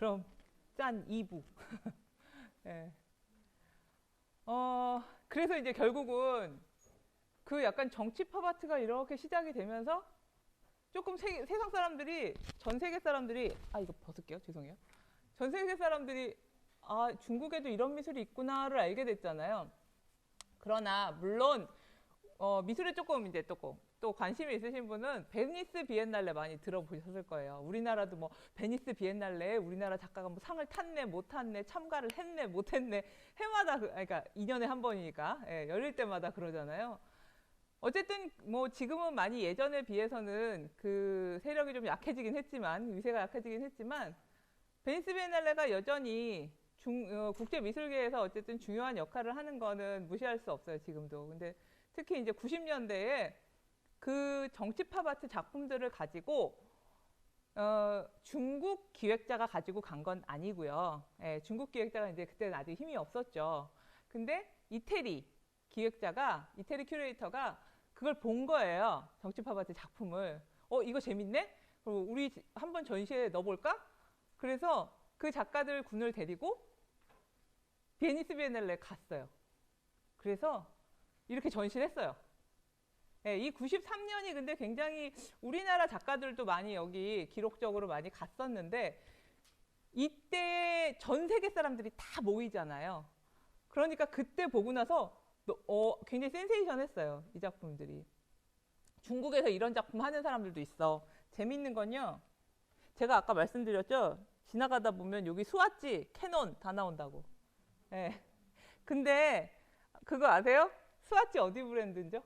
그럼 짠 2부. 예. 그래서 이제 결국은 그 약간 정치 파바트가 이렇게 시작이 되면서 조금 세상 사람들이, 전 세계 사람들이, 이거 벗을게요. 죄송해요. 전 세계 사람들이, 중국에도 이런 미술이 있구나를 알게 됐잖아요. 그러나, 물론, 미술에 조금 이제 또 관심이 있으신 분은 베니스 비엔날레 많이 들어보셨을 거예요. 우리나라도 뭐 베니스 비엔날레에 우리나라 작가가 뭐 상을 탔네, 못 탔네, 참가를 했네, 못 했네, 해마다, 그러니까 2년에 한 번이니까, 예, 열릴 때마다 그러잖아요. 어쨌든 뭐 지금은 많이 예전에 비해서는 그 세력이 좀 약해지긴 했지만, 위세가 약해지긴 했지만, 베니스 비엔날레가 여전히 국제 미술계에서 어쨌든 중요한 역할을 하는 거는 무시할 수 없어요, 지금도. 근데 특히 이제 90년대에 그 정치팝아트 작품들을 가지고 중국 기획자가 가지고 간 건 아니고요. 예, 중국 기획자가 이제 그때는 아직 힘이 없었죠. 근데 이태리 이태리 큐레이터가 그걸 본 거예요. 정치팝아트 작품을. 이거 재밌네? 그리고 우리 한번 전시에 넣어볼까? 그래서 그 작가들 군을 데리고 베니스 비엔날레 갔어요. 그래서 이렇게 전시를 했어요. 네, 이 93년이 근데 굉장히 우리나라 작가들도 많이 여기 기록적으로 많이 갔었는데 이때 전 세계 사람들이 다 모이잖아요. 그러니까 그때 보고 나서 굉장히 센세이션 했어요. 이 작품들이. 중국에서 이런 작품 하는 사람들도 있어. 재밌는 건요. 제가 아까 말씀드렸죠. 지나가다 보면 여기 스와치, 캐논 다 나온다고. 네. 근데 그거 아세요? 스와치 어디 브랜드인죠?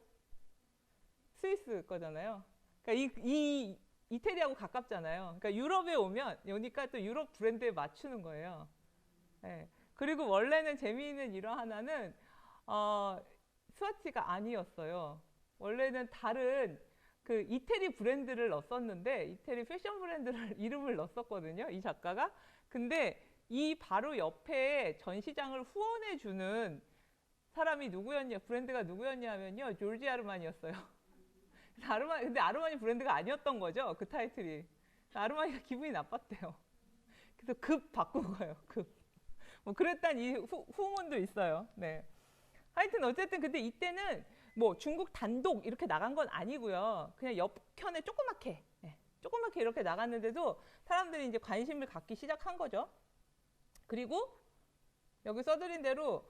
스위스 거잖아요. 그러니까 이 이태리하고 가깝잖아요. 그러니까 유럽에 오면 여기가 또 유럽 브랜드에 맞추는 거예요. 네. 그리고 원래는 재미있는 일화 하나는 스와치가 아니었어요. 원래는 다른 그 이태리 브랜드를 넣었었는데 이태리 패션 브랜드를 이름을 넣었었거든요. 이 작가가. 근데 이 바로 옆에 전시장을 후원해 주는 사람이 누구였냐, 브랜드가 누구였냐 하면요. 졸지 아르마니였어요. 근데 아르마니 브랜드가 아니었던 거죠. 그 타이틀이. 아르마니가 기분이 나빴대요. 그래서 급 바꾼 거예요. 급. 뭐 그랬단 이 후문도 있어요. 네. 하여튼 어쨌든 근데 이때는 뭐 중국 단독 이렇게 나간 건 아니고요. 그냥 옆편에 조그맣게, 네. 조그맣게 이렇게 나갔는데도 사람들이 이제 관심을 갖기 시작한 거죠. 그리고 여기 써드린 대로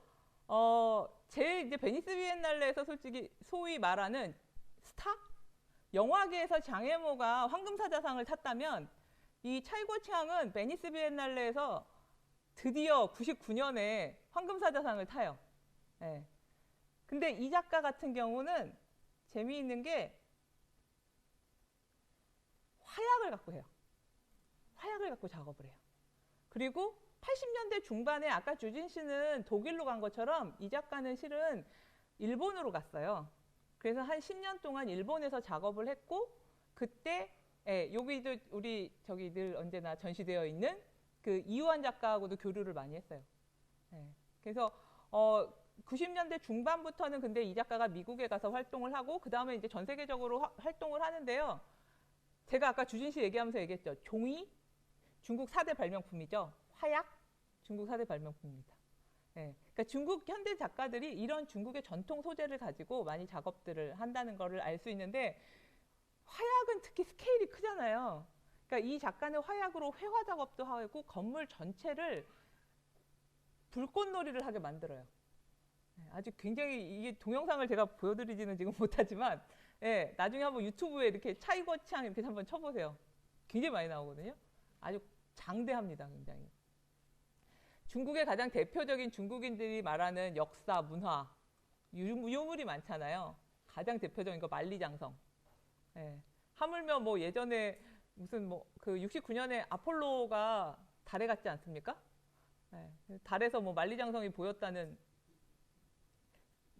제일 이제 베니스 비엔날레에서 솔직히 소위 말하는 스타? 영화계에서 장애모가 황금사자상을 탔다면 이 차이고치앙은 베니스 비엔날레에서 드디어 99년에 황금사자상을 타요. 네. 근데 이 작가 같은 경우는 재미있는 게 화약을 갖고 해요. 화약을 갖고 작업을 해요. 그리고 80년대 중반에 아까 주진 씨는 독일로 간 것처럼 이 작가는 실은 일본으로 갔어요. 그래서 한 10년 동안 일본에서 작업을 했고 그때 여기도 우리 저기 늘 언제나 전시되어 있는 그 이유한 작가하고도 교류를 많이 했어요. 그래서 90년대 중반부터는 근데 이 작가가 미국에 가서 활동을 하고 그 다음에 이제 전 세계적으로 활동을 하는데요. 제가 아까 주진 씨 얘기하면서 얘기했죠. 종이 중국 4대 발명품이죠. 화약 중국 4대 발명품입니다. 그러니까 중국 현대 작가들이 이런 중국의 전통 소재를 가지고 많이 작업들을 한다는 것을 알 수 있는데 화약은 특히 스케일이 크잖아요. 그러니까 이 작가는 화약으로 회화 작업도 하고 건물 전체를 불꽃놀이를 하게 만들어요. 아주 굉장히 이게 동영상을 제가 보여드리지는 지금 못하지만 나중에 한번 유튜브에 이렇게 차이거치앙 이렇게 한번 쳐보세요. 굉장히 많이 나오거든요. 아주 장대합니다. 굉장히. 중국의 가장 대표적인 중국인들이 말하는 역사, 문화, 유물이 많잖아요. 가장 대표적인 거 만리장성. 하물며 뭐 예전에 무슨 뭐 그 69년에 아폴로가 달에 갔지 않습니까? 달에서 뭐 만리장성이 보였다는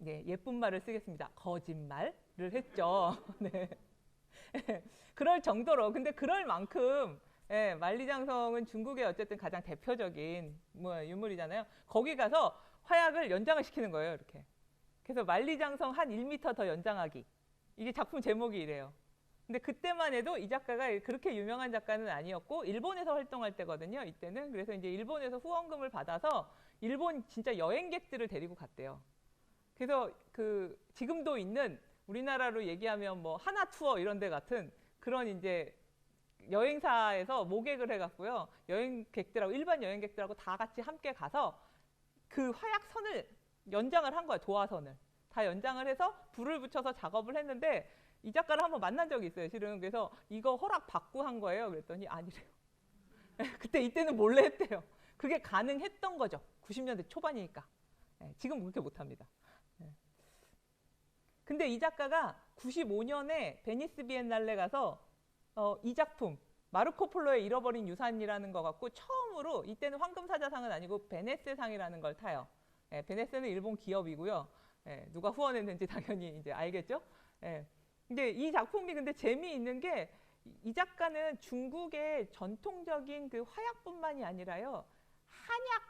예쁜 말을 쓰겠습니다. 거짓말을 했죠. 네. 그럴 정도로 근데 그럴 만큼 만리장성은 중국의 어쨌든 가장 대표적인 뭐 유물이잖아요. 거기 가서 화약을 연장을 시키는 거예요. 이렇게. 그래서 만리장성 한 1m 더 연장하기. 이게 작품 제목이 이래요. 근데 그때만 해도 이 작가가 그렇게 유명한 작가는 아니었고 일본에서 활동할 때거든요. 이때는. 그래서 이제 일본에서 후원금을 받아서 일본 진짜 여행객들을 데리고 갔대요. 그래서 그 지금도 있는 우리나라로 얘기하면 뭐 하나 투어 이런 데 같은 그런 이제 여행사에서 모객을 해갖고요. 여행객들하고 일반 여행객들하고 다 같이 함께 가서 그 화약선을 연장을 한 거야. 도화선을. 다 연장을 해서 불을 붙여서 작업을 했는데 이 작가를 한번 만난 적이 있어요. 실은. 그래서 이거 허락 받고 한 거예요. 그랬더니 아니래요. 그때 이때는 몰래 했대요. 그게 가능했던 거죠. 90년대 초반이니까. 지금 그렇게 못합니다. 근데 이 작가가 95년에 베니스 비엔날레 가서 이 작품 마르코 폴로의 잃어버린 유산이라는 거 갖고 처음으로 이때는 황금사자상은 아니고 베네스상이라는 걸 타요. 베네스는 일본 기업이고요. 누가 후원했는지 당연히 이제 알겠죠. 근데 이 작품이 근데 재미있는 게 이 작가는 중국의 전통적인 그 화약뿐만이 아니라요. 한약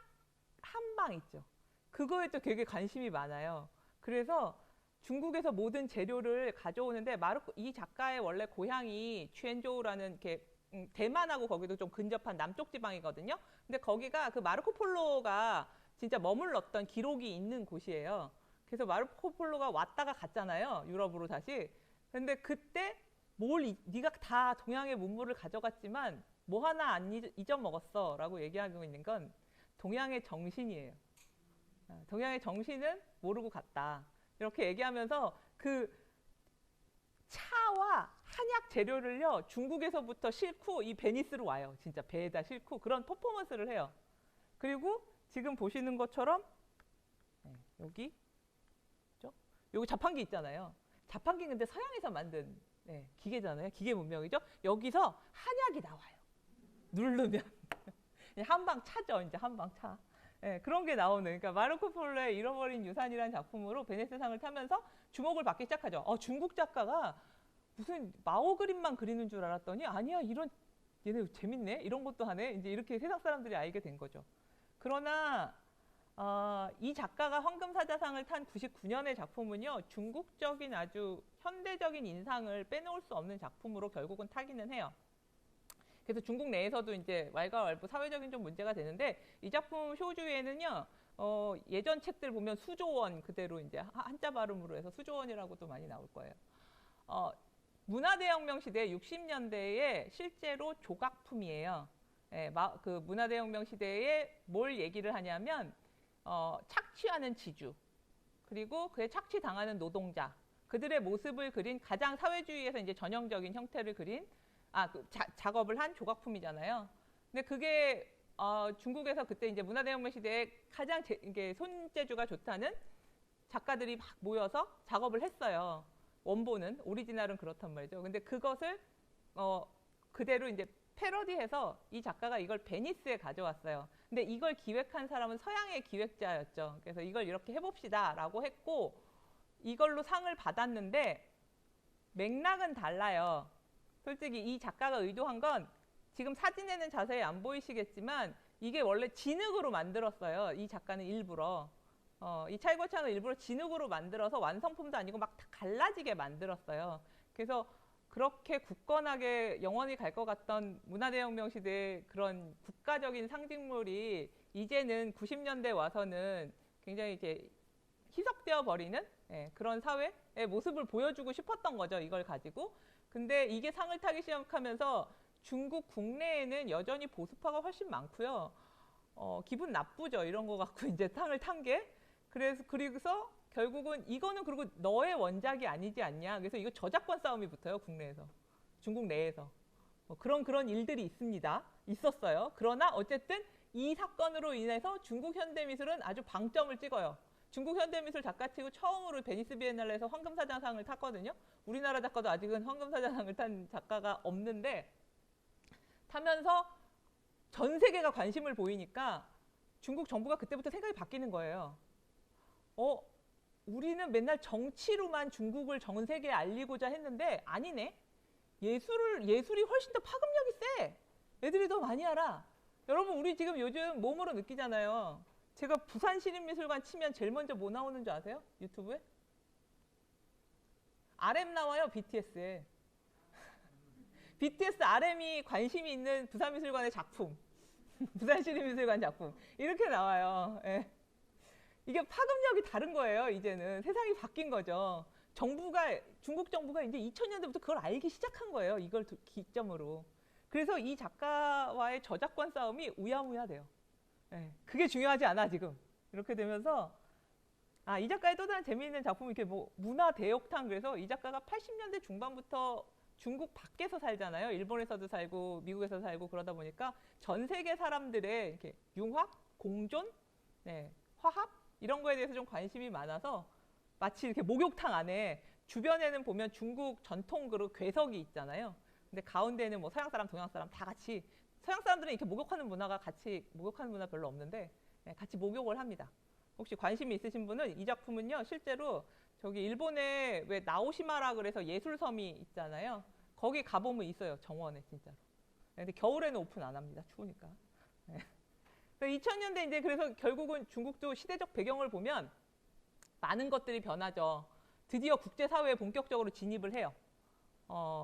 한방 있죠. 그거에 또 되게 관심이 많아요. 그래서 중국에서 모든 재료를 가져오는데 이 작가의 원래 고향이 취엔조우라는 이렇게 대만하고 거기도 좀 근접한 남쪽 지방이거든요. 근데 거기가 그 마르코 폴로가 진짜 머물렀던 기록이 있는 곳이에요. 그래서 마르코 폴로가 왔다가 갔잖아요. 유럽으로 다시. 근데 그때 네가 다 동양의 문물을 가져갔지만 뭐 하나 안 잊어먹었어 라고 얘기하고 있는 건 동양의 정신이에요. 동양의 정신은 모르고 갔다. 이렇게 얘기하면서 그 차와 한약 재료를요 중국에서부터 싣고 이 베니스로 와요. 진짜 배에다 싣고 그런 퍼포먼스를 해요. 그리고 지금 보시는 것처럼 여기 자판기 있잖아요. 자판기 근데 서양에서 만든 기계잖아요. 기계 문명이죠. 여기서 한약이 나와요. 누르면 한방 차죠. 이제 한방 차. 그런 게 나오는. 그러니까 마르코 폴로의 잃어버린 유산이라는 작품으로 베네스상을 타면서 주목을 받기 시작하죠. 중국 작가가 무슨 마오 그림만 그리는 줄 알았더니 아니야 얘네 재밌네 이런 것도 하네. 이제 이렇게 세상 사람들이 알게 된 거죠. 그러나 이 작가가 황금사자상을 탄 99년의 작품은요 중국적인 아주 현대적인 인상을 빼놓을 수 없는 작품으로 결국은 타기는 해요. 그래서 중국 내에서도 이제 왈가왈부 사회적인 좀 문제가 되는데 이 작품 쇼주에는요 예전 책들 보면 수조원 그대로 이제 한자 발음으로 해서 수조원이라고도 많이 나올 거예요. 문화대혁명 시대 60년대에 실제로 조각품이에요. 그 문화대혁명 시대에 뭘 얘기를 하냐면 착취하는 지주 그리고 그에 착취당하는 노동자 그들의 모습을 그린 가장 사회주의에서 이제 전형적인 형태를 그린 작업을 한 조각품이잖아요. 근데 그게 중국에서 그때 이제 문화대혁명 시대에 가장 이게 손재주가 좋다는 작가들이 막 모여서 작업을 했어요. 원본은 오리지널은 그렇단 말이죠. 근데 그것을 그대로 이제 패러디해서 이 작가가 이걸 베니스에 가져왔어요. 근데 이걸 기획한 사람은 서양의 기획자였죠. 그래서 이걸 이렇게 해봅시다라고 했고 이걸로 상을 받았는데 맥락은 달라요. 솔직히 이 작가가 의도한 건 지금 사진에는 자세히 안 보이시겠지만 이게 원래 진흙으로 만들었어요. 이 작가는 일부러. 이 찰거창을 일부러 진흙으로 만들어서 완성품도 아니고 막 다 갈라지게 만들었어요. 그래서 그렇게 굳건하게 영원히 갈 것 같던 문화대혁명 시대의 그런 국가적인 상징물이 이제는 90년대 와서는 굉장히 이제 희석되어 버리는 그런 사회의 모습을 보여주고 싶었던 거죠. 이걸 가지고. 근데 이게 상을 타기 시작하면서 중국 국내에는 여전히 보수파가 훨씬 많고요. 기분 나쁘죠. 이런 거 갖고 이제 상을 탄 게. 그래서 결국은 이거는 그리고 너의 원작이 아니지 않냐. 그래서 이거 저작권 싸움이 붙어요. 국내에서. 중국 내에서. 그런 일들이 있었어요. 그러나 어쨌든 이 사건으로 인해서 중국 현대미술은 아주 방점을 찍어요. 중국 현대미술 작가치고 처음으로 베니스 비엔날레에서 황금사자상을 탔거든요. 우리나라 작가도 아직은 황금사자상을 탄 작가가 없는데 타면서 전 세계가 관심을 보이니까 중국 정부가 그때부터 생각이 바뀌는 거예요. 우리는 맨날 정치로만 중국을 전 세계에 알리고자 했는데 아니네. 예술이 훨씬 더 파급력이 세. 애들이 더 많이 알아. 여러분 우리 지금 요즘 몸으로 느끼잖아요. 제가 부산시립미술관 치면 제일 먼저 뭐 나오는 줄 아세요? 유튜브에? RM 나와요. BTS에. BTS RM이 관심이 있는 부산미술관의 작품, 부산시립미술관 작품 이렇게 나와요. 예. 이게 파급력이 다른 거예요. 이제는 세상이 바뀐 거죠. 중국 정부가 이제 2000년대부터 그걸 알기 시작한 거예요. 이걸 기점으로. 그래서 이 작가와의 저작권 싸움이 우야무야 돼요. 예. 그게 중요하지 않아 지금. 이렇게 되면서 이 작가의 또 다른 재미있는 작품이 이렇게 뭐 문화 대욕탕, 그래서 이 작가가 80년대 중반부터 중국 밖에서 살잖아요. 일본에서도 살고 미국에서 살고 그러다 보니까 전 세계 사람들의 이렇게 융합, 공존, 네, 화합 이런 거에 대해서 좀 관심이 많아서 마치 이렇게 목욕탕 안에 주변에는 보면 중국 전통 그릇 괴석이 있잖아요. 근데 가운데는 뭐 서양 사람, 동양 사람 다 같이, 서양 사람들은 이렇게 목욕하는 문화가 같이 목욕하는 문화 별로 없는데 네, 같이 목욕을 합니다. 혹시 관심이 있으신 분은 이 작품은요, 실제로 저기 일본에 왜 나오시마라 그래서 예술섬이 있잖아요. 거기 가보면 있어요, 정원에 진짜로. 근데 겨울에는 오픈 안 합니다, 추우니까. 네. 2000년대 이제 그래서 결국은 중국도 시대적 배경을 보면 많은 것들이 변하죠. 드디어 국제사회에 본격적으로 진입을 해요.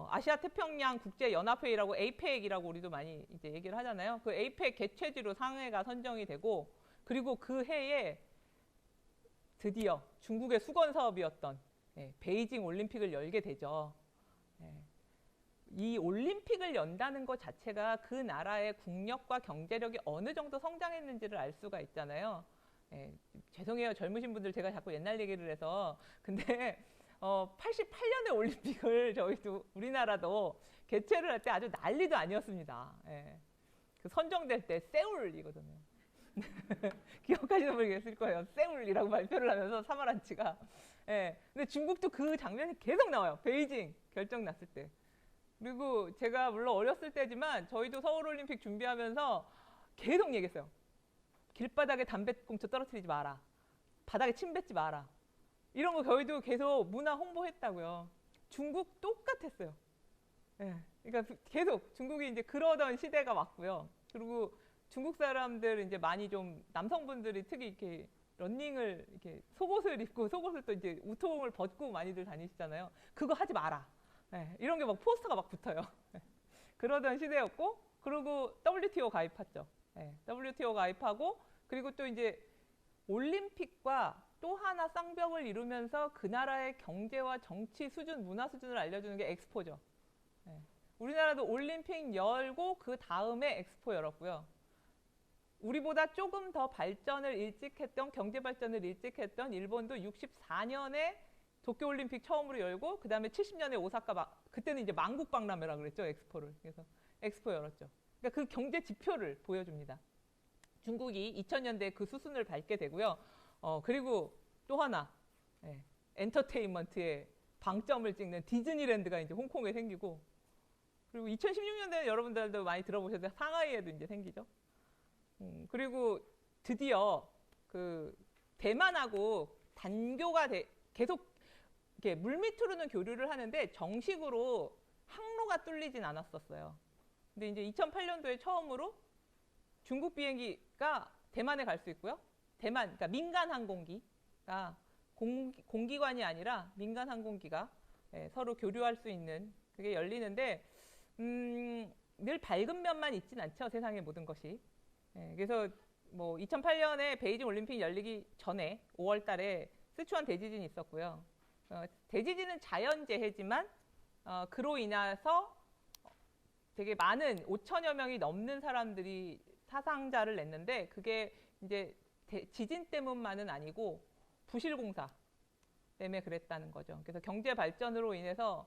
아시아 태평양 국제연합회의라고 APEC이라고 우리도 많이 이제 얘기를 하잖아요. 그 APEC 개최지로 상해가 선정이 되고, 그리고 그 해에 드디어 중국의 수건 사업이었던 베이징 올림픽을 열게 되죠. 이 올림픽을 연다는 것 자체가 그 나라의 국력과 경제력이 어느 정도 성장했는지를 알 수가 있잖아요. 죄송해요, 젊으신 분들 제가 자꾸 옛날 얘기를 해서. 근데 88년의 올림픽을 저희도 우리나라도 개최를 할 때 아주 난리도 아니었습니다. 그 선정될 때 세울이거든요. 기억하시는 분이 계실 거예요. 세울이라고 발표를 하면서 사마란치가. 근데 중국도 그 장면이 계속 나와요. 베이징 결정 났을 때. 그리고 제가 물론 어렸을 때지만 저희도 서울올림픽 준비하면서 계속 얘기했어요. 길바닥에 담배꽁초 떨어뜨리지 마라. 바닥에 침 뱉지 마라. 이런 거 저희도 계속 문화 홍보했다고요. 중국 똑같았어요. 그러니까 계속 중국이 이제 그러던 시대가 왔고요. 그리고 중국 사람들 이제 많이 좀 남성분들이 특히 이렇게 러닝을 이렇게 속옷을 입고 속옷을 또 이제 우통을 벗고 많이들 다니시잖아요. 그거 하지 마라. 이런 게 막 포스터가 막 붙어요. 그러던 시대였고, 그리고 WTO 가입했죠. WTO 가입하고, 그리고 또 이제 올림픽과 또 하나 쌍벽을 이루면서 그 나라의 경제와 정치 수준, 문화 수준을 알려주는 게 엑스포죠. 우리나라도 올림픽 열고 그 다음에 엑스포 열었고요. 우리보다 조금 더 발전을 일찍 했던, 경제 발전을 일찍 했던 일본도 64년에 도쿄올림픽 처음으로 열고, 그 다음에 70년에 오사카, 그때는 이제 만국박람회라고 그랬죠, 엑스포를. 그래서 엑스포 열었죠. 그러니까 그 경제 지표를 보여줍니다. 중국이 2000년대에 그 수순을 밟게 되고요. 그리고 또 하나, 엔터테인먼트의 방점을 찍는 디즈니랜드가 이제 홍콩에 생기고, 그리고 2016년대에 여러분들도 많이 들어보셨는데 상하이에도 이제 생기죠. 그리고 드디어 그 대만하고 단교가 계속 이렇게 물밑으로는 교류를 하는데 정식으로 항로가 뚫리진 않았었어요. 근데 이제 2008년도에 처음으로 중국 비행기가 대만에 갈 수 있고요. 대만, 그러니까 민간 항공기가 공기관이 아니라 민간 항공기가 서로 교류할 수 있는 그게 열리는데, 늘 밝은 면만 있진 않죠, 세상의 모든 것이. 그래서 뭐 2008년에 베이징 올림픽 열리기 전에 5월 달에 스촨 대지진이 있었고요. 대지진은 자연재해지만 그로 인해서 되게 많은 5천여 명이 넘는 사람들이 사상자를 냈는데, 그게 이제 지진 때문만은 아니고 부실공사 때문에 그랬다는 거죠. 그래서 경제 발전으로 인해서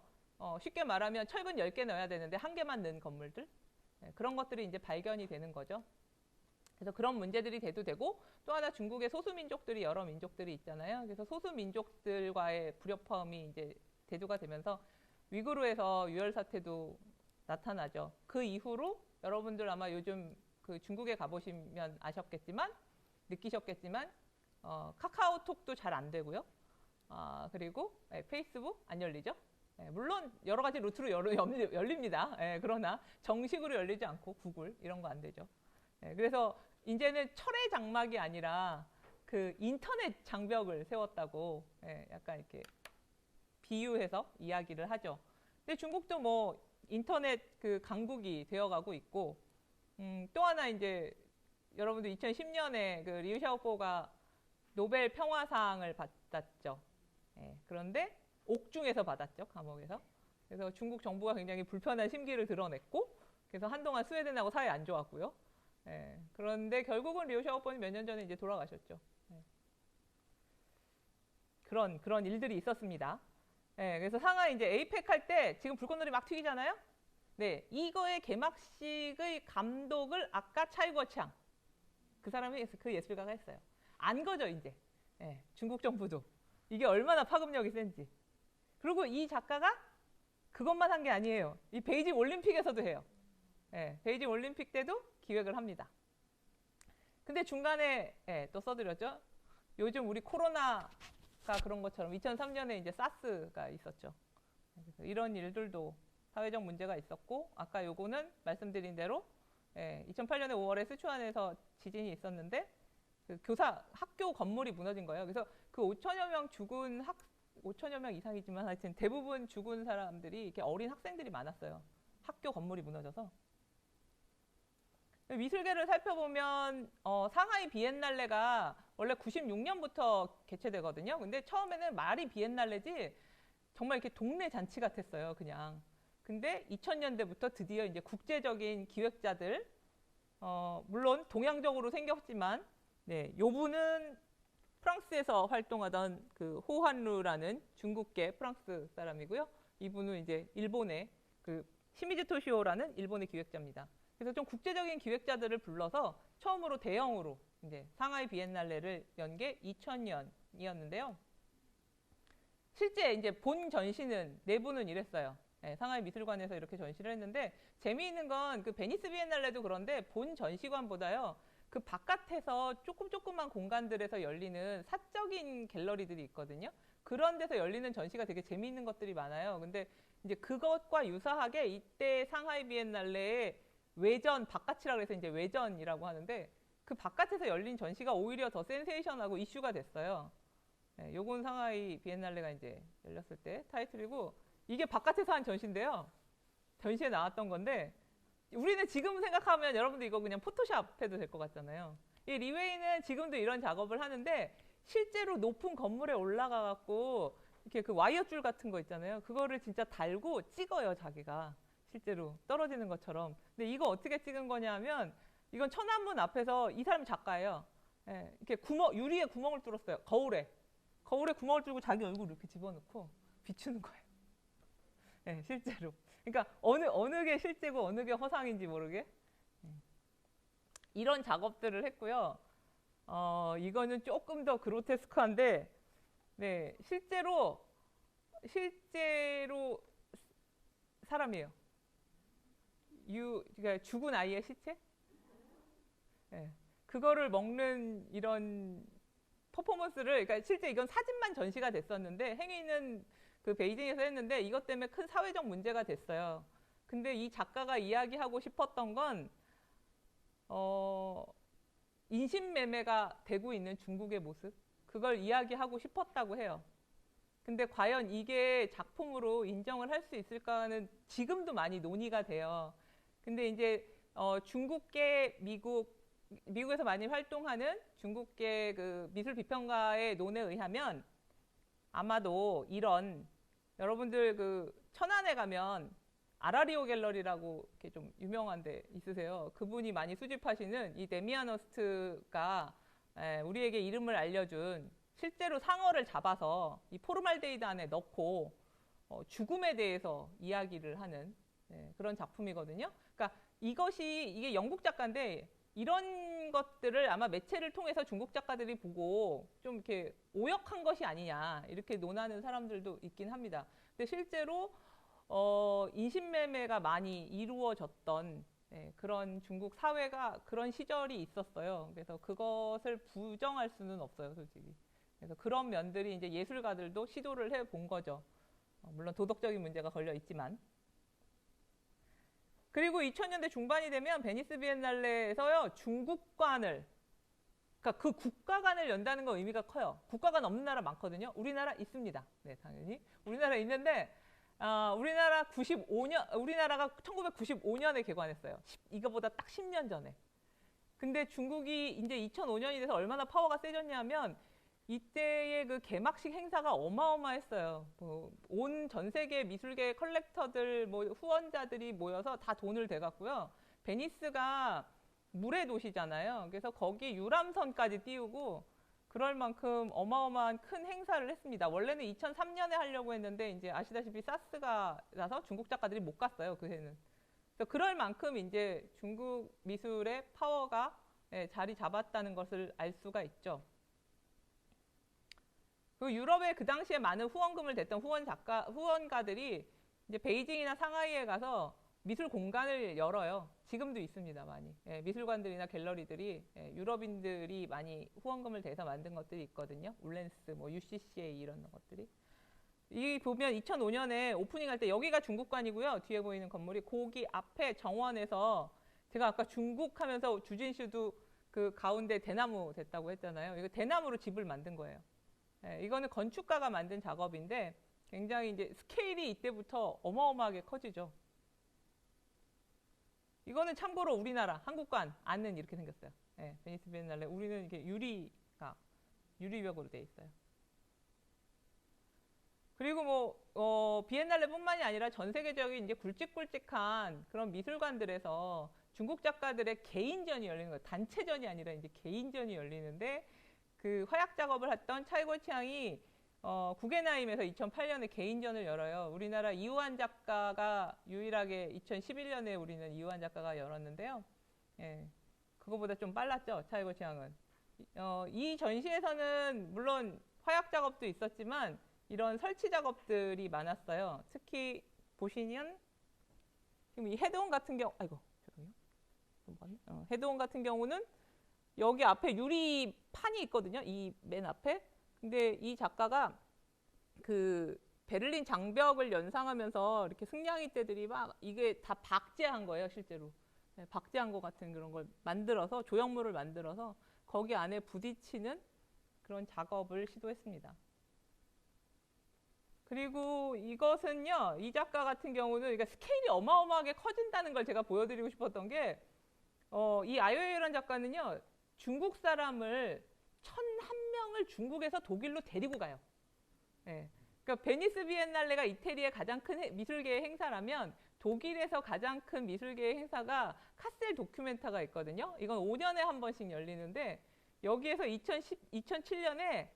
쉽게 말하면 철근 10개 넣어야 되는데 1개만 넣은 건물들, 그런 것들이 이제 발견이 되는 거죠. 그래서 그런 문제들이 대두되고, 또 하나 중국의 소수민족들이 여러 민족들이 있잖아요. 그래서 소수민족들과의 불협화음이 이제 대두가 되면서 위구르에서 유혈 사태도 나타나죠. 그 이후로 여러분들 아마 요즘 그 중국에 가보시면 아셨겠지만, 느끼셨겠지만, 카카오톡도 잘 안 되고요. 그리고 페이스북 안 열리죠. 물론 여러 가지 루트로 열립니다. 그러나 정식으로 열리지 않고 구글 이런 거 안 되죠. 그래서 이제는 철의 장막이 아니라 그 인터넷 장벽을 세웠다고 약간 이렇게 비유해서 이야기를 하죠. 근데 중국도 뭐 인터넷 그 강국이 되어가고 있고, 또 하나 이제 여러분들 2010년에 그 리우 샤오포가 노벨 평화상을 받았죠. 예, 그런데 옥중에서 받았죠, 감옥에서. 그래서 중국 정부가 굉장히 불편한 심기를 드러냈고, 그래서 한동안 스웨덴하고 사이 안 좋았고요. 예, 그런데 결국은 리우 샤오포는 몇 년 전에 이제 돌아가셨죠. 예. 그런 일들이 있었습니다. 예, 그래서 상하이 이제 에이펙 할 때 지금 불꽃놀이 막 튀기잖아요. 네, 이거의 개막식의 감독을 아까 차이거창 그 사람이 그 예술가가 했어요. 안 거죠 이제. 예, 중국 정부도 이게 얼마나 파급력이 센지. 그리고 이 작가가 그것만 한 게 아니에요. 이 베이징 올림픽에서도 해요. 예, 베이징 올림픽 때도 기획을 합니다. 근데 중간에 또 써드렸죠. 요즘 우리 코로나가 그런 것처럼 2003년에 이제 사스가 있었죠. 그래서 이런 일들도 사회적 문제가 있었고, 아까 요거는 말씀드린 대로 2008년에 5월에 스촨에서 지진이 있었는데 그 학교 건물이 무너진 거예요. 그래서 그 5천여 명 죽은 5천여 명 이상이지만 하여튼 대부분 죽은 사람들이 이렇게 어린 학생들이 많았어요. 학교 건물이 무너져서. 미술계를 살펴보면 상하이 비엔날레가 원래 96년부터 개최되거든요. 근데 처음에는 말이 비엔날레지 정말 이렇게 동네 잔치 같았어요, 그냥. 근데 2000년대부터 드디어 이제 국제적인 기획자들, 물론 동양적으로 생겼지만, 네, 요분은 프랑스에서 활동하던 그 호한루라는 중국계 프랑스 사람이고요. 이분은 이제 일본의 그 시미즈 토시오라는 일본의 기획자입니다. 그래서 좀 국제적인 기획자들을 불러서 처음으로 대형으로 이제 상하이 비엔날레를 연 게 2000년이었는데요. 실제 이제 본 전시는 내부는 이랬어요. 네, 상하이 미술관에서 이렇게 전시를 했는데 재미있는 건 그 베니스 비엔날레도 그런데 본 전시관보다요. 그 바깥에서 조그만 공간들에서 열리는 사적인 갤러리들이 있거든요. 그런 데서 열리는 전시가 되게 재미있는 것들이 많아요. 근데 이제 그것과 유사하게 이때 상하이 비엔날레의 외전, 바깥이라고 해서 이제 외전이라고 하는데 그 바깥에서 열린 전시가 오히려 더 센세이션하고 이슈가 됐어요. 네, 요건 상하이 비엔날레가 이제 열렸을 때 타이틀이고 이게 바깥에서 한 전시인데요. 전시에 나왔던 건데 우리는 지금 생각하면 여러분들 이거 그냥 포토샵 해도 될 것 같잖아요. 이 리웨이는 지금도 이런 작업을 하는데 실제로 높은 건물에 올라가 갖고 이렇게 그 와이어줄 같은 거 있잖아요. 그거를 진짜 달고 찍어요, 자기가. 실제로 떨어지는 것처럼. 근데 이거 어떻게 찍은 거냐면 이건 천안문 앞에서 이 사람이 작가예요. 예, 이렇게 유리에 구멍을 뚫었어요. 거울에 구멍을 뚫고 자기 얼굴 이렇게 집어넣고 비추는 거예요. 예, 실제로. 그러니까 어느 게 실제고 어느 게 허상인지 모르게 이런 작업들을 했고요. 이거는 조금 더 그로테스크한데, 네, 실제로 사람이에요. 그러니까 죽은 아이의 시체? 네, 그거를 먹는 이런 퍼포먼스를, 그러니까 실제 이건 사진만 전시가 됐었는데 행위는 그 베이징에서 했는데 이것 때문에 큰 사회적 문제가 됐어요. 근데 이 작가가 이야기하고 싶었던 건 인신매매가 되고 있는 중국의 모습, 그걸 이야기하고 싶었다고 해요. 근데 과연 이게 작품으로 인정을 할 수 있을까는 지금도 많이 논의가 돼요. 근데 이제 중국계 미국에서 많이 활동하는 중국계 그 미술 비평가의 논에 의하면 아마도 이런 여러분들 그 천안에 가면 아라리오 갤러리라고 이렇게 좀 유명한 데 있으세요. 그분이 많이 수집하시는 이 데미안 허스트가 우리에게 이름을 알려준 실제로 상어를 잡아서 이 포르말데히드 안에 넣고 죽음에 대해서 이야기를 하는 그런 작품이거든요. 그러니까 이게 영국 작가인데 이런 것들을 아마 매체를 통해서 중국 작가들이 보고 좀 이렇게 오역한 것이 아니냐 이렇게 논하는 사람들도 있긴 합니다. 근데 실제로 인신매매가 많이 이루어졌던 그런 중국 사회가 그런 시절이 있었어요. 그래서 그것을 부정할 수는 없어요, 솔직히. 그래서 그런 면들이 이제 예술가들도 시도를 해본 거죠. 물론 도덕적인 문제가 걸려 있지만. 그리고 2000년대 중반이 되면 베니스 비엔날레에서요 중국관을, 그러니까 그 국가관을 연다는 건 의미가 커요. 국가관 없는 나라 많거든요. 우리나라 있습니다. 네, 당연히 우리나라 있는데 우리나라가 1995년에 개관했어요. 이거보다 딱 10년 전에. 근데 중국이 이제 2005년이 돼서 얼마나 파워가 세졌냐면 이때의 그 개막식 행사가 어마어마했어요. 온 전 세계 미술계 컬렉터들, 후원자들이 모여서 다 돈을 대갔고요. 베니스가 물의 도시잖아요. 그래서 거기 유람선까지 띄우고 그럴 만큼 어마어마한 큰 행사를 했습니다. 원래는 2003년에 하려고 했는데 이제 아시다시피 사스가 나서 중국 작가들이 못 갔어요. 그 해는. 그래서 그럴 만큼 이제 중국 미술의 파워가 자리 잡았다는 것을 알 수가 있죠. 그 유럽에 그 당시에 많은 후원금을 댔던 후원가들이 이제 베이징이나 상하이에 가서 미술 공간을 열어요. 지금도 있습니다, 많이. 미술관들이나 갤러리들이 유럽인들이 많이 후원금을 대서 만든 것들이 있거든요. 울렌스, UCCA 이런 것들이. 이 보면 2005년에 오프닝 할 때 여기가 중국관이고요. 뒤에 보이는 건물이 거기 앞에 정원에서 제가 아까 중국 하면서 주진슈도 그 가운데 대나무 됐다고 했잖아요. 이거 대나무로 집을 만든 거예요. 이거는 건축가가 만든 작업인데 굉장히 이제 스케일이 이때부터 어마어마하게 커지죠. 이거는 참고로 우리나라 한국관 안은 이렇게 생겼어요. 베니스 비엔날레 우리는 이렇게 유리벽으로 돼 있어요. 그리고 비엔날레뿐만이 아니라 전 세계적인 이제 굵직굵직한 그런 미술관들에서 중국 작가들의 개인전이 열리는 거예요. 단체전이 아니라 이제 개인전이 열리는데 그 화약 작업을 했던 차이고치앙이 구겐하임에서 2008년에 개인전을 열어요. 우리나라 이우환 작가가 유일하게 2011년에 우리는 이우환 작가가 열었는데요. 그거보다 좀 빨랐죠, 차이고치앙은. 이 전시에서는 물론 화약 작업도 있었지만 이런 설치 작업들이 많았어요. 특히 보시면 지금 이 헤드온 같은 경우, 헤드온 같은 경우는 여기 앞에 유리판이 있거든요. 이 맨 앞에. 근데 이 작가가 그 베를린 장벽을 연상하면서 이렇게 승냥이 떼들이 막 이게 다 박제한 거예요, 실제로. 박제한 것 같은 그런 걸 만들어서 조형물을 만들어서 거기 안에 부딪히는 그런 작업을 시도했습니다. 그리고 이것은요, 이 작가 같은 경우는 그러니까 스케일이 어마어마하게 커진다는 걸 제가 보여드리고 싶었던 게, 이 아이웨이라는 작가는요, 중국 사람을 1,001명을 중국에서 독일로 데리고 가요. 그러니까 베니스 비엔날레가 이태리의 가장 큰 미술계의 행사라면 독일에서 가장 큰 미술계의 행사가 카셀 도큐멘타가 있거든요. 이건 5년에 한 번씩 열리는데 여기에서 2007년에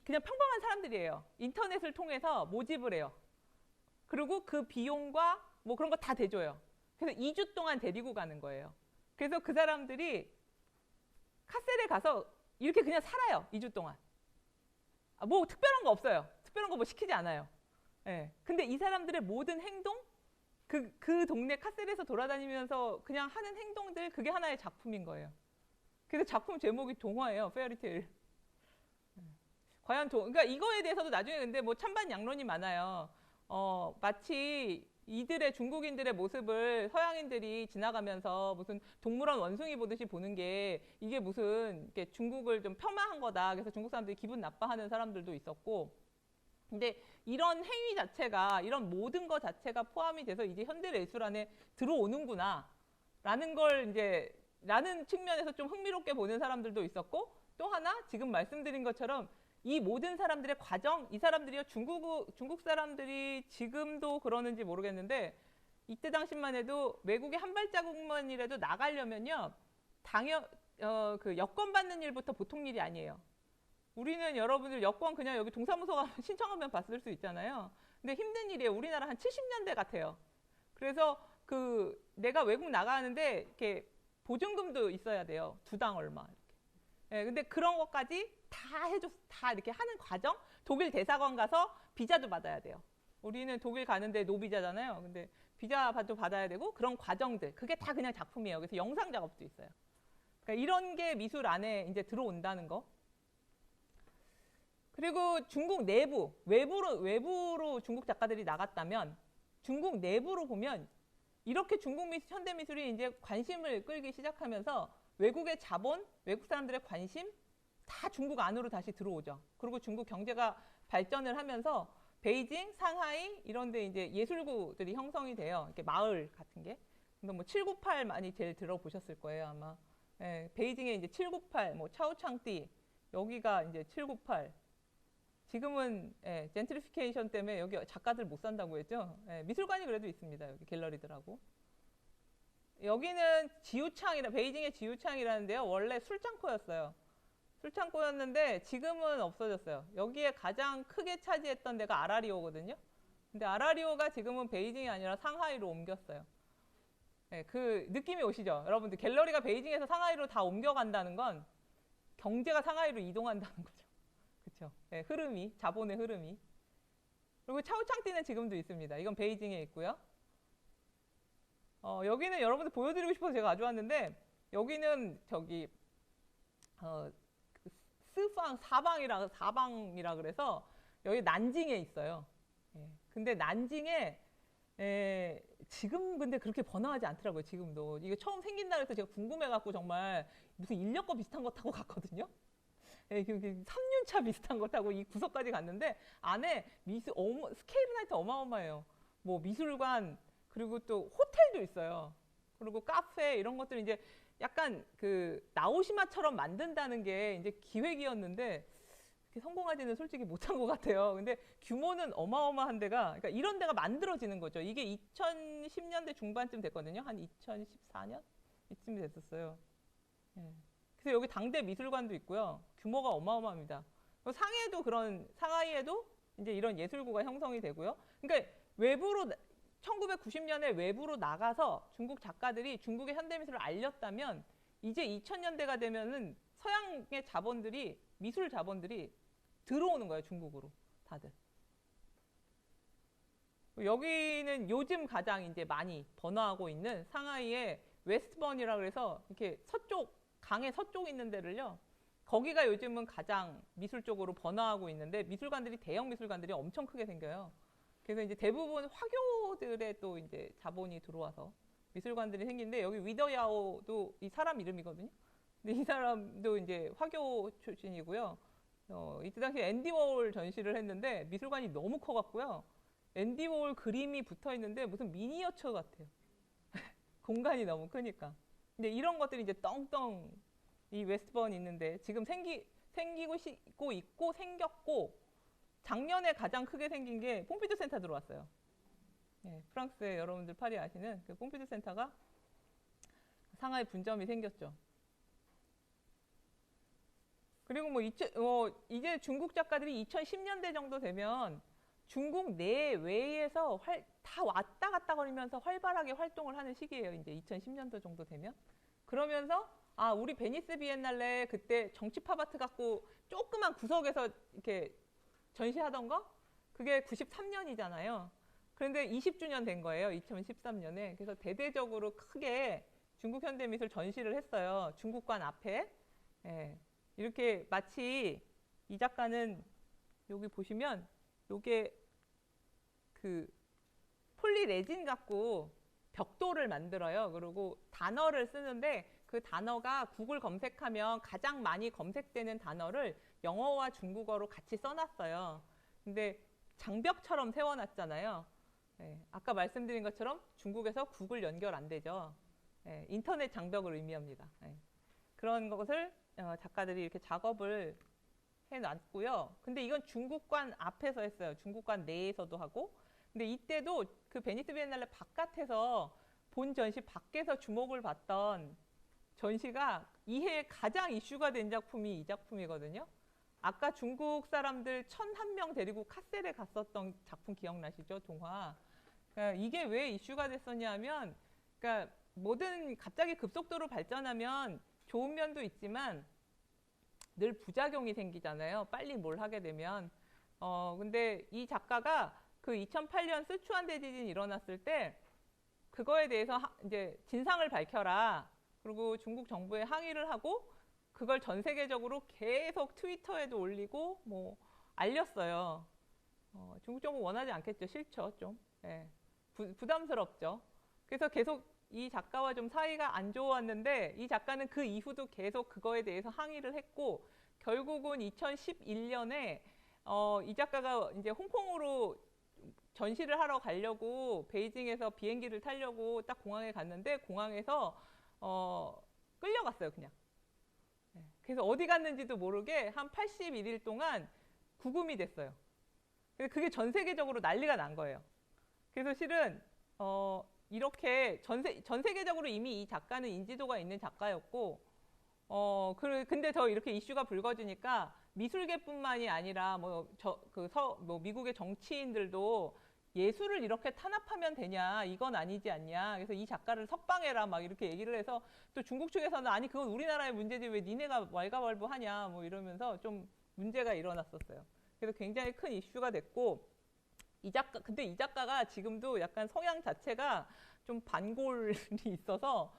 그냥 평범한 사람들이에요. 인터넷을 통해서 모집을 해요. 그리고 그 비용과 그런 거 다 대줘요. 그래서 2주 동안 데리고 가는 거예요. 그래서 그 사람들이 카셀에 가서 이렇게 그냥 살아요. 2주 동안. 특별한 거 없어요. 특별한 거 시키지 않아요. 근데 이 사람들의 모든 행동, 그 동네 카셀에서 돌아다니면서 그냥 하는 행동들, 그게 하나의 작품인 거예요. 그래서 작품 제목이 동화예요. 페어리테일. 과연 그러니까 이거에 대해서도 나중에 근데 찬반양론이 많아요. 마치 이들의 중국인들의 모습을 서양인들이 지나가면서 무슨 동물원 원숭이 보듯이 보는 게 이게 무슨 이렇게 중국을 좀 폄하한 거다. 그래서 중국 사람들이 기분 나빠하는 사람들도 있었고, 근데 이런 행위 자체가, 이런 모든 것 자체가 포함이 돼서 이제 현대 예술 안에 들어오는구나 라는 걸 이제 라는 측면에서 좀 흥미롭게 보는 사람들도 있었고, 또 하나 지금 말씀드린 것처럼 이 모든 사람들의 과정, 이 사람들이요, 중국 사람들이 지금도 그러는지 모르겠는데 이때 당시만 해도 외국에 한 발자국만이라도 나가려면요, 그 여권 받는 일부터 보통 일이 아니에요. 우리는 여러분들 여권 그냥 여기 동사무소 가면 신청하면 받을 수 있잖아요. 근데 힘든 일이에요. 우리나라 한 70년대 같아요. 그래서 내가 외국 나가는데 이렇게 보증금도 있어야 돼요. 2당 얼마. 근데 그런 것까지 다 이렇게 하는 과정? 독일 대사관 가서 비자도 받아야 돼요. 우리는 독일 가는데 노비자잖아요. 근데 비자도 받아야 되고 그런 과정들. 그게 다 그냥 작품이에요. 그래서 영상 작업도 있어요. 그러니까 이런 게 미술 안에 이제 들어온다는 거. 그리고 중국 외부로 중국 작가들이 나갔다면 중국 내부로 보면 이렇게 현대 미술이 이제 관심을 끌기 시작하면서 외국의 자본, 외국 사람들의 관심 다 중국 안으로 다시 들어오죠. 그리고 중국 경제가 발전을 하면서 베이징, 상하이 이런 데 이제 예술구들이 형성이 돼요. 이렇게 마을 같은 게. 근데 뭐 798 많이 제일 들어보셨을 거예요, 아마. 예, 베이징에 이제 798, 뭐 차오창띠 여기가 이제 798. 지금은 예, 젠트리피케이션 때문에 여기 작가들 못 산다고 했죠. 예, 미술관이 그래도 있습니다. 여기 갤러리들하고. 여기는 지우창이라 베이징의 지우창이라는데요. 원래 술장터였어요. 술창고였는데 지금은 없어졌어요. 여기에 가장 크게 차지했던 데가 아라리오거든요. 근데 아라리오가 지금은 베이징이 아니라 상하이로 옮겼어요. 네, 그 느낌이 오시죠? 여러분들 갤러리가 베이징에서 상하이로 다 옮겨간다는 건 경제가 상하이로 이동한다는 거죠. 그렇죠? 네, 흐름이, 자본의 흐름이. 그리고 차오창띠는 지금도 있습니다. 이건 베이징에 있고요. 여기는 여러분들 보여드리고 싶어서 제가 가져왔는데 여기는 저기 사방이라 그래서 여기 난징에 있어요. 예. 근데 난징에 지금 근데 그렇게 번화하지 않더라고요. 지금도 이게 처음 생긴다 그래서 제가 궁금해갖고 정말 무슨 인력거 비슷한 거 타고 갔거든요. 예, 3륜차 비슷한 거 타고 이 구석까지 갔는데 안에 스케일은 하여튼 어마어마해요. 뭐 미술관 그리고 또 호텔도 있어요. 그리고 카페 이런 것들 이제 약간 그 나오시마처럼 만든다는 게 이제 기획이었는데 성공하지는 솔직히 못한 것 같아요. 근데 규모는 어마어마한 데가 그러니까 이런 데가 만들어지는 거죠. 이게 2010년대 중반쯤 됐거든요. 한 2014년 이쯤 됐었어요. 네. 그래서 여기 당대 미술관도 있고요. 규모가 어마어마합니다. 상하이에도 이제 이런 예술구가 형성이 되고요. 그러니까 외부로 1990년에 외부로 나가서 중국 작가들이 중국의 현대미술을 알렸다면 이제 2000년대가 되면은 서양의 자본들이 미술 자본들이 들어오는 거예요. 중국으로 다들. 여기는 요즘 가장 이제 많이 번화하고 있는 상하이의 웨스트번이라 그래서 이렇게 서쪽 강의 서쪽에 있는 데를요. 거기가 요즘은 가장 미술 쪽으로 번화하고 있는데 미술관들이 대형 미술관들이 엄청 크게 생겨요. 그래서 이제 대부분 화교들의 또 이제 자본이 들어와서 미술관들이 생기는데 여기 위더야오도 이 사람 이름이거든요. 근데 이 사람도 이제 화교 출신이고요. 이때 당시 앤디 워홀 전시를 했는데 미술관이 너무 커갖고요. 앤디 워홀 그림이 붙어 있는데 무슨 미니어처 같아요. 공간이 너무 크니까. 근데 이런 것들이 이제 떵떵 이 웨스트번 있는데 지금 생기고 있고 생겼고 작년에 가장 크게 생긴 게 퐁피두 센터 들어왔어요. 네, 프랑스에 여러분들 파리 아시는 그 퐁피두 센터가 상하이 분점이 생겼죠. 그리고 이제 중국 작가들이 2010년대 정도 되면 중국 내외에서 다 왔다 갔다 거리면서 활발하게 활동을 하는 시기예요. 이제 2010년도 정도 되면. 그러면서 우리 베니스 비엔날레 그때 정치팝아트 갖고 조그만 구석에서 이렇게 전시하던 거? 그게 93년이잖아요. 그런데 20주년 된 거예요. 2013년에. 그래서 대대적으로 크게 중국 현대미술 전시를 했어요. 중국관 앞에. 예. 이렇게 마치 이 작가는 여기 보시면 요게 그 폴리레진 갖고 벽돌을 만들어요. 그리고 단어를 쓰는데 그 단어가 구글 검색하면 가장 많이 검색되는 단어를 영어와 중국어로 같이 써놨어요. 근데 장벽처럼 세워놨잖아요. 네, 아까 말씀드린 것처럼 중국에서 구글 연결 안 되죠. 네, 인터넷 장벽을 의미합니다. 네. 그런 것을 작가들이 이렇게 작업을 해놨고요. 근데 이건 중국관 앞에서 했어요. 중국관 내에서도 하고. 근데 이때도 그 베니스 비엔날레 바깥에서 본 전시 밖에서 주목을 받던 전시가 이해 가장 이슈가 된 작품이 이 작품이거든요. 아까 중국 사람들 1001명 데리고 카셀에 갔었던 작품 기억나시죠? 동화. 그러니까 이게 왜 이슈가 됐었냐 하면 그러니까 뭐든 갑자기 급속도로 발전하면 좋은 면도 있지만 늘 부작용이 생기잖아요. 빨리 뭘 하게 되면. 근데 이 작가가 그 2008년 스촨 대지진이 일어났을 때 그거에 대해서 이제 진상을 밝혀라. 그리고 중국 정부에 항의를 하고 그걸 전 세계적으로 계속 트위터에도 올리고 뭐 알렸어요. 중국 정부 원하지 않겠죠. 싫죠. 좀. 예. 부담스럽죠. 그래서 계속 이 작가와 좀 사이가 안 좋았는데 이 작가는 그 이후도 계속 그거에 대해서 항의를 했고 결국은 2011년에 이 작가가 이제 홍콩으로 전시를 하러 가려고 베이징에서 비행기를 타려고 딱 공항에 갔는데 공항에서 끌려갔어요, 그냥. 그래서 어디 갔는지도 모르게 한 81일 동안 구금이 됐어요. 그래서 그게 전 세계적으로 난리가 난 거예요. 그래서 실은 이렇게 전 세계적으로 이미 이 작가는 인지도가 있는 작가였고, 근데 더 이렇게 이슈가 불거지니까 미술계뿐만이 아니라 뭐 미국의 정치인들도 예술을 이렇게 탄압하면 되냐, 이건 아니지 않냐. 그래서 이 작가를 석방해라 막 이렇게 얘기를 해서 또 중국 측에서는 아니 그건 우리나라의 문제지 왜 니네가 왈가왈부하냐 뭐 이러면서 좀 문제가 일어났었어요. 그래서 굉장히 큰 이슈가 됐고 근데 이 작가가 지금도 약간 성향 자체가 좀 반골이 있어서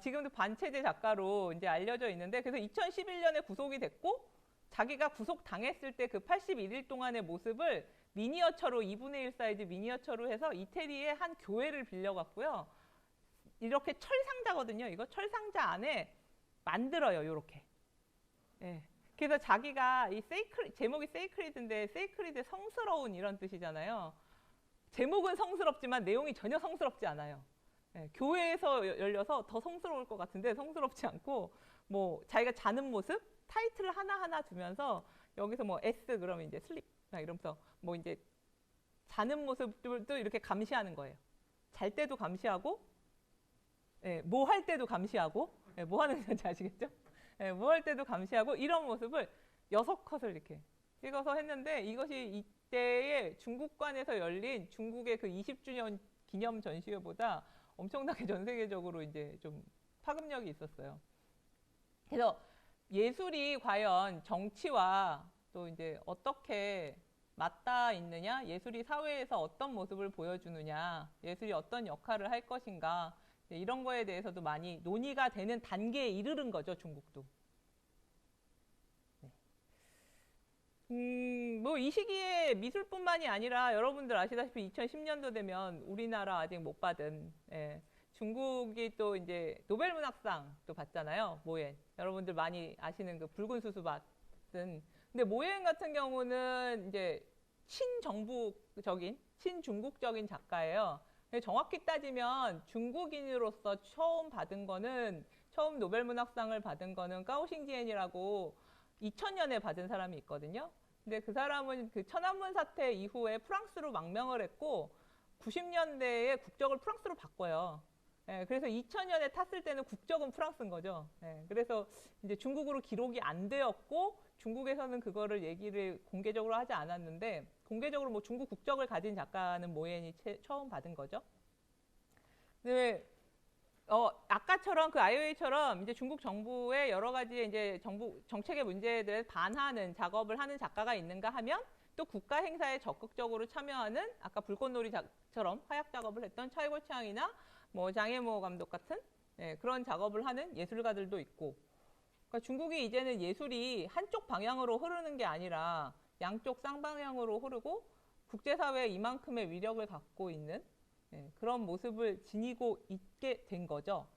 지금도 반체제 작가로 이제 알려져 있는데 그래서 2011년에 구속이 됐고 자기가 구속 당했을 때 그 81일 동안의 모습을 미니어처로 2분의 1 사이즈 미니어처로 해서 이태리의 한 교회를 빌려갔고요. 이렇게 철상자거든요. 이거 철상자 안에 만들어요. 이렇게. 네. 그래서 자기가 제목이 세이크리드인데 세이크리드 성스러운 이런 뜻이잖아요. 제목은 성스럽지만 내용이 전혀 성스럽지 않아요. 네. 교회에서 열려서 더 성스러울 것 같은데 성스럽지 않고 뭐 자기가 자는 모습 타이틀을 하나하나 두면서 여기서 뭐 S 그러면 이제 슬립 이러면서 뭐 이제 자는 모습들도 이렇게 감시하는 거예요. 잘 때도 감시하고, 뭐 할 때도 감시하고, 뭐 하는 건지 아시겠죠? 뭐 할 때도 감시하고 이런 모습을 6컷을 이렇게 찍어서 했는데 이것이 이때의 중국관에서 열린 중국의 그 20주년 기념 전시회보다 엄청나게 전 세계적으로 이제 좀 파급력이 있었어요. 그래서 예술이 과연 정치와 또 이제 어떻게 맞닿아 있느냐, 예술이 사회에서 어떤 모습을 보여주느냐, 예술이 어떤 역할을 할 것인가, 이런 거에 대해서도 많이 논의가 되는 단계에 이르는 거죠, 중국도. 뭐 이 시기에 미술뿐만이 아니라 여러분들 아시다시피 2010년도 되면 우리나라 아직 못 받은, 중국이 또 이제 노벨문학상 또 받잖아요, 모엔. 여러분들 많이 아시는 그 붉은 수수 받은. 근데 모엔 같은 경우는 이제 친정부적인, 친중국적인 작가예요. 정확히 따지면 중국인으로서 처음 노벨문학상을 받은 거는 까오싱지엔이라고 2000년에 받은 사람이 있거든요. 근데 그 사람은 그 천안문 사태 이후에 프랑스로 망명을 했고 90년대에 국적을 프랑스로 바꿔요. 그래서 2000년에 탔을 때는 국적은 프랑스인 거죠. 그래서 이제 중국으로 기록이 안 되었고 중국에서는 그거를 얘기를 공개적으로 하지 않았는데 공개적으로 뭐 중국 국적을 가진 작가는 모엔이 처음 받은 거죠. 근데 아까처럼 그 IOA처럼 이제 중국 정부의 여러 가지 이제 정부 정책의 문제들에 반하는 작업을 하는 작가가 있는가 하면 또 국가 행사에 적극적으로 참여하는 아까 불꽃놀이처럼 화약 작업을 했던 차이골치앙이나 뭐 장혜모 감독 같은 그런 작업을 하는 예술가들도 있고 그러니까 중국이 이제는 예술이 한쪽 방향으로 흐르는 게 아니라 양쪽 쌍방향으로 흐르고 국제사회에 이만큼의 위력을 갖고 있는 그런 모습을 지니고 있게 된 거죠.